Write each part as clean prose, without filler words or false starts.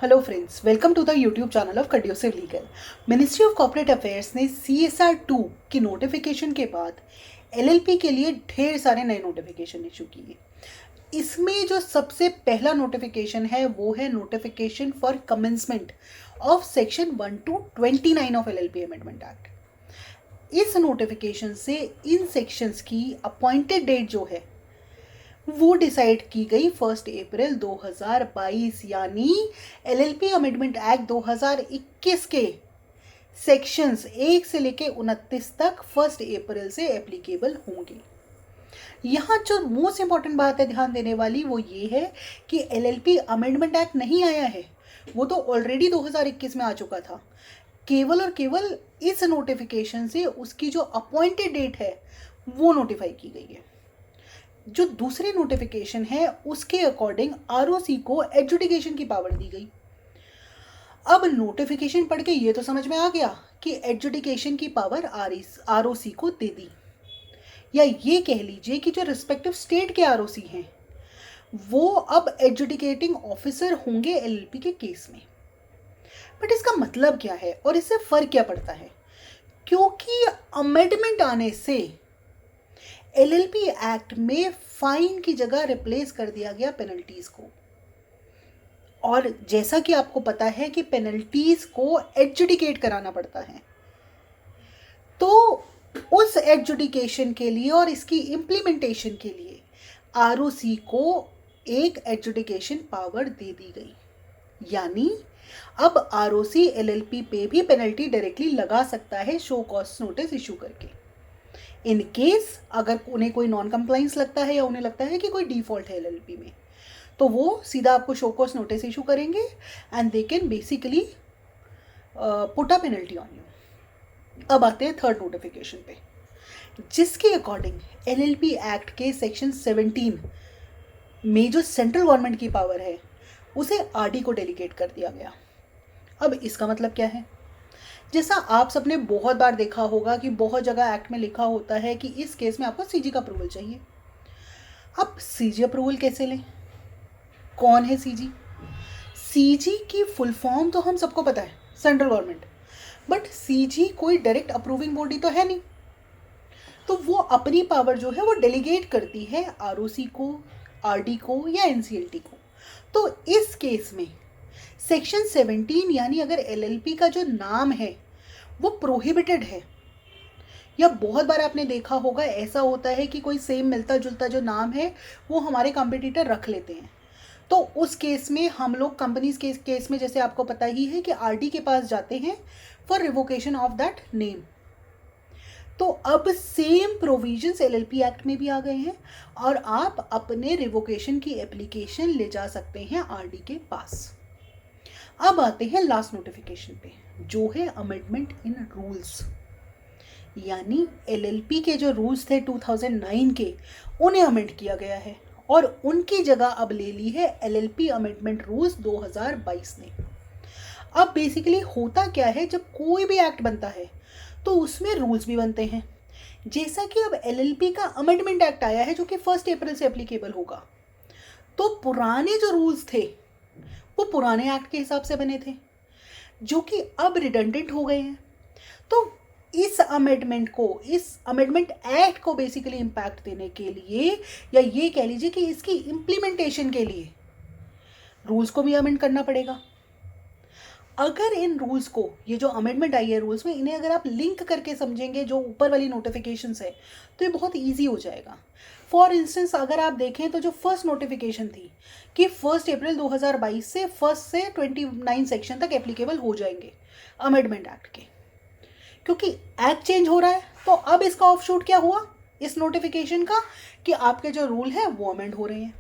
Hello friends, welcome to the YouTube channel of conducive legal. Ministry of corporate affairs ने CSR 2 की notification के बाद LLP के लिए ढेर सारे नए नोटिफिकेशन इशू किए। इसमें जो सबसे पहला नोटिफिकेशन है वो है notification for commencement of section 1 to 29 of LLP amendment act. इस नोटिफिकेशन से इन सेक्शंस की अपॉइंटेड डेट जो है वो डिसाइड की गई 1 अप्रैल 2022, यानी LLP अमेंडमेंट एक्ट 2021 के सेक्शंस 1 से लेके 29 तक 1 अप्रैल से एप्लीकेबल होंगे। यहाँ जो मोस्ट इंपॉर्टेंट बात है ध्यान देने वाली वो ये है कि LLP अमेंडमेंट एक्ट नहीं आया है, वो तो ऑलरेडी 2021 में आ चुका था। केवल और केवल इस नोटिफिकेशन से उसकी जो अपॉइंटेड डेट है वो नोटिफाई की गई है। जो दूसरी नोटिफिकेशन है उसके अकॉर्डिंग ROC को एडजुडिकेशन की पावर दी गई। अब नोटिफिकेशन पढ़ के ये तो समझ में आ गया कि एडजुडिकेशन की पावर ROC को दे दी, या ये कह लीजिए कि जो रिस्पेक्टिव स्टेट के ROC हैं वो अब एडजुडिकेटिंग ऑफिसर होंगे LLP के केस में। बट इसका मतलब क्या है और इससे फर्क क्या पड़ता है? क्योंकि अमेंडमेंट आने से LLP एक्ट में फाइन की जगह रिप्लेस कर दिया गया पेनल्टीज को, और जैसा कि आपको पता है कि पेनल्टीज को एडजुडिकेट कराना पड़ता है, तो उस एडजुडिकेशन के लिए और इसकी इम्प्लीमेंटेशन के लिए ROC को एक एडजुडिकेशन पावर दे दी गई, यानी अब ROC LLP पे भी पेनल्टी डायरेक्टली लगा सकता है शो कॉज नोटिस इशू करके। इन केस अगर उन्हें कोई नॉन कंप्लाइंस लगता है या उन्हें लगता है कि कोई डिफॉल्ट है LLP में, तो वो सीधा आपको शो कॉज नोटिस इशू करेंगे and they can basically put a penalty on you. अब आते हैं थर्ड नोटिफिकेशन पे, जिसके अकॉर्डिंग LLP एक्ट के सेक्शन 17 में जो सेंट्रल गवर्नमेंट की पावर है उसे RD को डेलीगेट कर दिया गया। अब इसका मतलब क्या है? जैसा आप सबने बहुत बार देखा होगा कि बहुत जगह एक्ट में लिखा होता है कि इस केस में आपको CG का अप्रूवल चाहिए। अब CG अप्रूवल कैसे लें? कौन है CG? CG की फुल फॉर्म तो हम सबको पता है, सेंट्रल गवर्नमेंट। बट CG कोई डायरेक्ट अप्रूविंग बॉडी तो है नहीं, तो वो अपनी पावर जो है वो डेलीगेट करती है ROC को, RD को या NCLT को। तो इस केस में सेक्शन 17 यानी अगर LLP का जो नाम है वो प्रोहिबिटेड है, या बहुत बार आपने देखा होगा ऐसा होता है कि कोई सेम मिलता जुलता जो नाम है वो हमारे कॉम्पिटिटर रख लेते हैं, तो उस केस में हम लोग कंपनीज के केस में जैसे आपको पता ही है कि RD के पास जाते हैं for revocation of that name. तो अब सेम प्रोविजंस LLP एक्ट में भी आ गए हैं और आप अपने रिवोकेशन की एप्लीकेशन ले जा सकते हैं RD के पास। अब आते हैं लास्ट नोटिफिकेशन पे, जो है अमेंडमेंट इन रूल्स, यानी LLP के जो रूल्स थे 2009 के उन्हें अमेंड किया गया है और उनकी जगह अब ले ली है LLP अमेंडमेंट रूल्स 2022 ने। अब बेसिकली होता क्या है, जब कोई भी एक्ट बनता है तो उसमें रूल्स भी बनते हैं। जैसा कि अब LLP का अमेंडमेंट एक्ट आया है जो कि 1 अप्रैल से एप्लीकेबल होगा, तो पुराने जो रूल्स थे वो पुराने एक्ट के हिसाब से बने थे जो कि अब रिडंडेंट हो गए हैं। तो इस अमेंडमेंट एक्ट को बेसिकली इम्पैक्ट देने के लिए, या ये कह लीजिए कि इसकी इम्प्लीमेंटेशन के लिए रूल्स को भी अमेंड करना पड़ेगा। अगर इन रूल्स को, ये जो अमेंडमेंट आई है रूल्स में, इन्हें अगर आप लिंक करके समझेंगे जो ऊपर वाली नोटिफिकेशंस है तो ये बहुत ईजी हो जाएगा। फॉर इंस्टेंस अगर आप देखें तो जो फर्स्ट नोटिफिकेशन थी कि 1 अप्रैल 2022 से 1 से 29 सेक्शन तक एप्लीकेबल हो जाएंगे अमेंडमेंट एक्ट के, क्योंकि एक्ट चेंज हो रहा है, तो अब इसका ऑफशूट क्या हुआ इस नोटिफिकेशन का कि आपके जो रूल है वो अमेंड हो रहे हैं।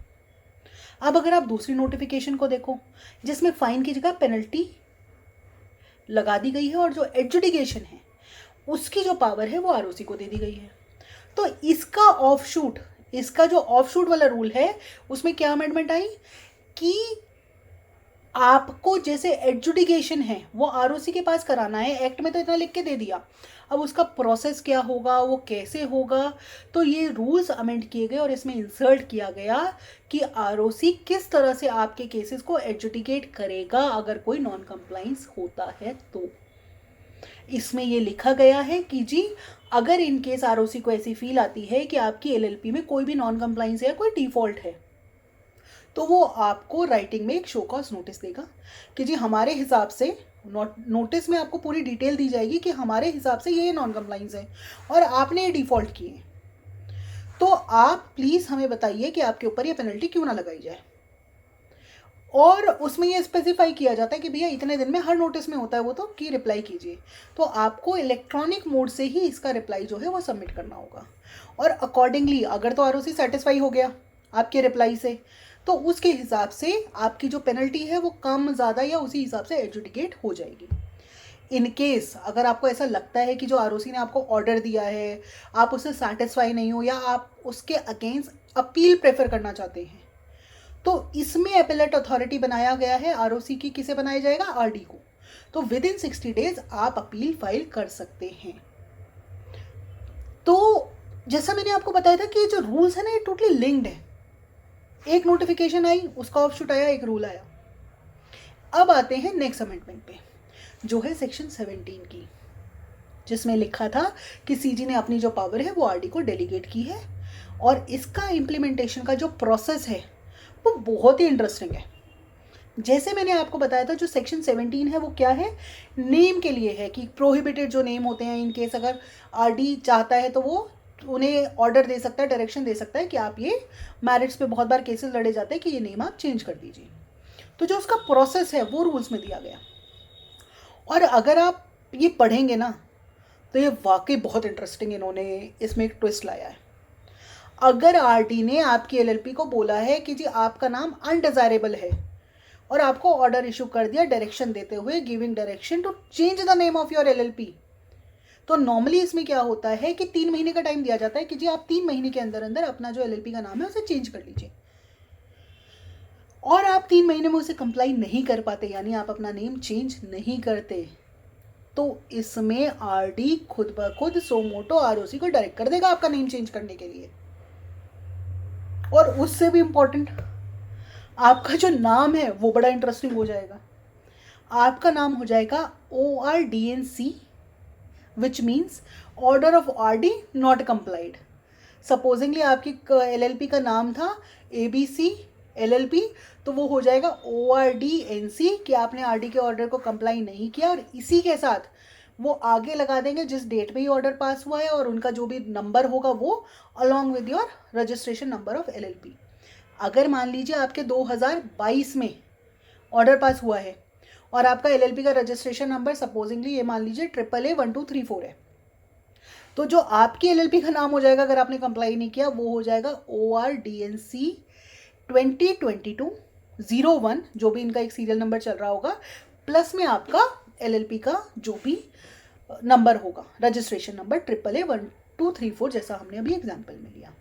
अब अगर आप दूसरी नोटिफिकेशन को देखो जिसमें फाइन की जगह पेनल्टी लगा दी गई है और जो एडजुडिकेशन है उसकी जो पावर है वो ROC को दे दी गई है, तो इसका जो ऑफशूट वाला रूल है उसमें क्या अमेंडमेंट आई कि आपको जैसे एडजुडिकेशन है वो आरओसी के पास कराना है, एक्ट में तो इतना लिख के दे दिया, अब उसका प्रोसेस क्या होगा, वो कैसे होगा, तो ये रूल्स अमेंड किए गए और इसमें इंसर्ट किया गया कि आरओसी किस तरह से आपके केसेस को एडजुडिकेट करेगा अगर कोई नॉन कंप्लाइंस होता है तो। इसमें ये लिखा गया है कि जी अगर इन केस आरओसी को ऐसी फील आती है कि आपकी एलएलपी में कोई भी नॉन कंप्लाइंस है, कोई डिफॉल्ट है, तो वो आपको राइटिंग में एक शो कॉज नोटिस देगा कि जी हमारे हिसाब से, नोटिस में आपको पूरी डिटेल दी जाएगी कि हमारे हिसाब से ये नॉन कंप्लाइंस है और आपने ये डिफ़ॉल्ट किए, तो आप प्लीज़ हमें बताइए कि आपके ऊपर ये पेनल्टी क्यों ना लगाई जाए। और उसमें ये स्पेसिफाई किया जाता है कि भैया इतने दिन में हर नोटिस में होता है वो, तो कि रिप्लाई कीजिए, तो आपको इलेक्ट्रॉनिक मोड से ही इसका रिप्लाई जो है वो सबमिट करना होगा। और अकॉर्डिंगली अगर तो आरओसी सेटिस्फाई हो गया आपके रिप्लाई से, तो उसके हिसाब से आपकी जो पेनल्टी है वो कम ज़्यादा या उसी हिसाब से एडजुडिकेट हो जाएगी। इन केस अगर आपको ऐसा लगता है कि जो आरओसी ने आपको ऑर्डर दिया है आप उससे सेटिस्फाई नहीं हो या आप उसके अगेंस्ट अपील प्रेफर करना चाहते हैं, तो इसमें अपीलेट अथॉरिटी बनाया गया है आरओसी की, किसे बनाया जाएगा, आरडी को। तो विद इन 60 डेज आप अपील फाइल कर सकते हैं। तो जैसा मैंने आपको बताया था कि जो रूल्स है ना ये टोटली लिंक्ड है, एक नोटिफिकेशन आई उसका ऑफशूट आया, एक रूल आया। अब आते हैं नेक्स्ट अमेंडमेंट पे जो है सेक्शन 17 की, जिसमें लिखा था कि सीजी ने अपनी जो पावर है वो आरडी को डेलीगेट की है और इसका इम्प्लीमेंटेशन का जो प्रोसेस है वो बहुत ही इंटरेस्टिंग है। जैसे मैंने आपको बताया था जो सेक्शन 17 है वो क्या है, नेम के लिए है कि प्रोहिबिटेड जो नेम होते हैं इन केस अगर आरडी चाहता है तो वो उन्हें ऑर्डर दे सकता है, डायरेक्शन दे सकता है कि आप ये मैरिट्स पे बहुत बार केसेस लड़े जाते हैं कि ये नेम आप चेंज कर दीजिए। तो जो उसका प्रोसेस है वो रूल्स में दिया गया और अगर आप ये पढ़ेंगे ना तो ये वाकई बहुत इंटरेस्टिंग इन्होंने इसमें एक ट्विस्ट लाया है। अगर आरडी ने आपकी एलएलपी को बोला है कि जी आपका नाम अनडिजायरेबल है और आपको ऑर्डर इशू कर दिया डायरेक्शन देते हुए, giving direction to change the name of your LLP, तो नॉर्मली इसमें क्या होता है कि 3 महीने का टाइम दिया जाता है कि जी आप 3 महीने के अंदर अंदर अपना जो एलएलपी का नाम है उसे चेंज कर लीजिए। और आप 3 महीने में उसे कंप्लाई नहीं कर पाते, यानी आप अपना नेम चेंज नहीं करते, तो इसमें आरडी खुद ब खुद सो मोटो आरओसी को डायरेक्ट कर देगा आपका नेम चेंज करने के लिए। और उससे भी इम्पोर्टेंट आपका जो नाम है वो बड़ा इंटरेस्टिंग हो जाएगा। आपका नाम हो जाएगा ORDNC, which means order of RD not complied. Supposedly आपकी एलएलपी का नाम था ABC LLP, तो वो हो जाएगा ORDNC कि आपने आरडी के ऑर्डर को कंप्लाई नहीं किया, और इसी के साथ वो आगे लगा देंगे जिस डेट में ये ऑर्डर पास हुआ है और उनका जो भी नंबर होगा वो along with your registration number of LLP. अगर मान लीजिए आपके 2022 में ऑर्डर पास हुआ है और आपका एलएलपी का रजिस्ट्रेशन नंबर सपोजिंगली ये मान लीजिए AAA1234 है, तो जो आपकी एलएलपी का नाम हो जाएगा अगर आपने कंप्लाई नहीं किया वो हो जाएगा ORDNC 2022-01, जो भी इनका एक सीरियल नंबर चल रहा होगा, प्लस में आपका एलएलपी का जो भी नंबर होगा, रजिस्ट्रेशन नंबर AAA1234, जैसा हमने अभी एग्जाम्पल में लिया।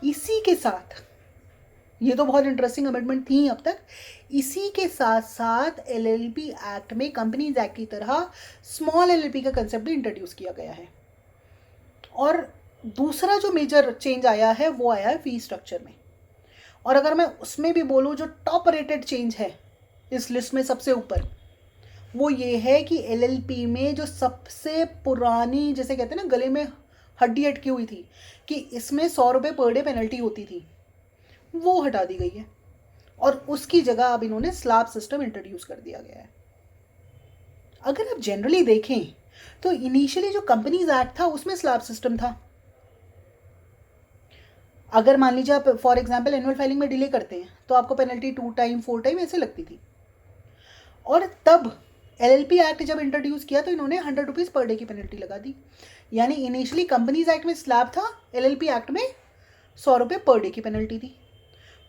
इसी के साथ, ये तो बहुत इंटरेस्टिंग अमेंडमेंट थी अब तक, इसी के साथ साथ एलएलपी एक्ट में कंपनीज एक्ट की तरह स्मॉल एलएलपी का कंसेप्ट भी इंट्रोड्यूस किया गया है। और दूसरा जो मेजर चेंज आया है वो आया है फी स्ट्रक्चर में। और अगर मैं उसमें भी बोलूँ जो टॉप रेटेड चेंज है इस लिस्ट में सबसे ऊपर, वो ये है कि एलएलपी में जो सबसे पुरानी, जैसे कहते हैं ना गले में हड्डी अटकी हुई थी, कि इसमें 100 रुपये पर डे पेनल्टी होती थी, वो हटा दी गई है और उसकी जगह अब इन्होंने स्लैब सिस्टम इंट्रोड्यूस कर दिया गया है। अगर आप जनरली देखें तो इनिशियली जो कंपनीज एक्ट था उसमें स्लैब सिस्टम था। अगर मान लीजिए आप फॉर एग्जांपल एनुअल फाइलिंग में डिले करते हैं तो आपको पेनल्टी 2 टाइम 4 टाइम ऐसे लगती थी। और तब एलएलपी एक्ट जब इंट्रोड्यूस किया तो इन्होंने 100 रुपीज़ पर डे की पेनल्टी लगा दी। यानी इनिशियली कंपनीज एक्ट में स्लैब था, एलएलपी एक्ट में 100 रुपये पर डे की पेनल्टी थी।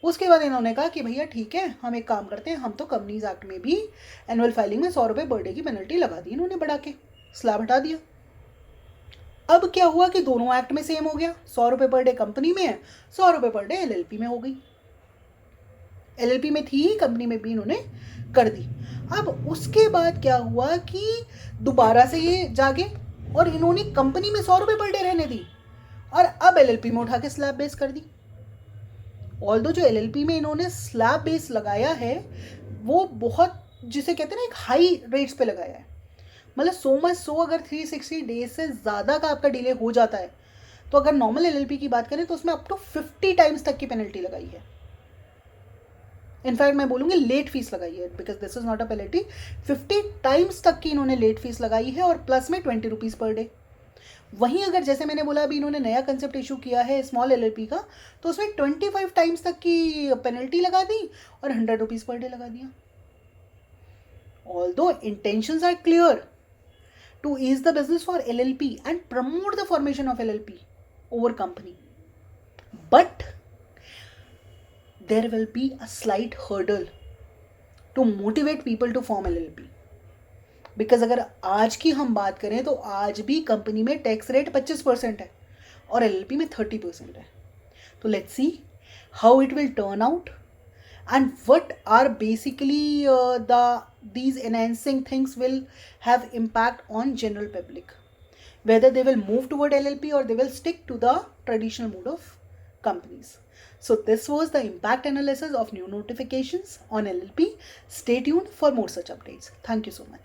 उसके बाद इन्होंने कहा कि भैया ठीक है, हम एक काम करते हैं, हम तो कंपनीज एक्ट में भी एनुअल फाइलिंग में 100 रुपये पर डे की पेनल्टी लगा दी, इन्होंने बढ़ा के स्लैब हटा दिया। अब क्या हुआ कि दोनों एक्ट में सेम हो गया, 100 रुपये पर डे कंपनी में है, 100 रुपये पर डे एलएलपी में हो गई। LLP में थी, कंपनी में भी इन्होंने कर दी। अब उसके बाद क्या हुआ कि दोबारा से ये जागे और इन्होंने कंपनी में 100 रुपये पर डे रहने दी और अब LLP में उठा के स्लैब बेस कर दी। ऑल्दो जो LLP में इन्होंने स्लैब बेस लगाया है वो बहुत, जिसे कहते हैं ना, एक हाई रेट्स पे लगाया है। मतलब सो मच सो अगर 360 डेज से ज़्यादा का आपका डिले हो जाता है तो अगर नॉर्मल LLP की बात करें तो उसमें अप टू 50 टाइम्स तक की पेनल्टी लगाई है। इनफैक्ट मैं बोलूँगी लेट फीस लगाई है, because this is not a penalty. 50 times तक की इन्होंने लेट फीस लगाई है और प्लस में 20 रुपीज़ पर डे। वहीं अगर जैसे मैंने बोला अभी इन्होंने नया कंसेप्ट इशू किया है स्मॉल LLP का, तो उसमें 25 टाइम्स तक की पेनल्टी लगा दी और 100 रुपीज़ पर डे लगा दिया। Although intentions are clear to ease the business for LLP and promote the formation of LLP over company. But there will be a slight hurdle to motivate people to form LLP. Because अगर आज की हम बात करें तो आज भी company में टैक्स रेट 25% है और LLP में 30% है। तो let's see how it will turn out and what are basically these enhancing things will have impact on general public, whether they will move toward LLP or they will stick to the traditional mode of companies. So this was the impact analysis of new notifications on LLP. Stay tuned for more such updates. Thank you so much.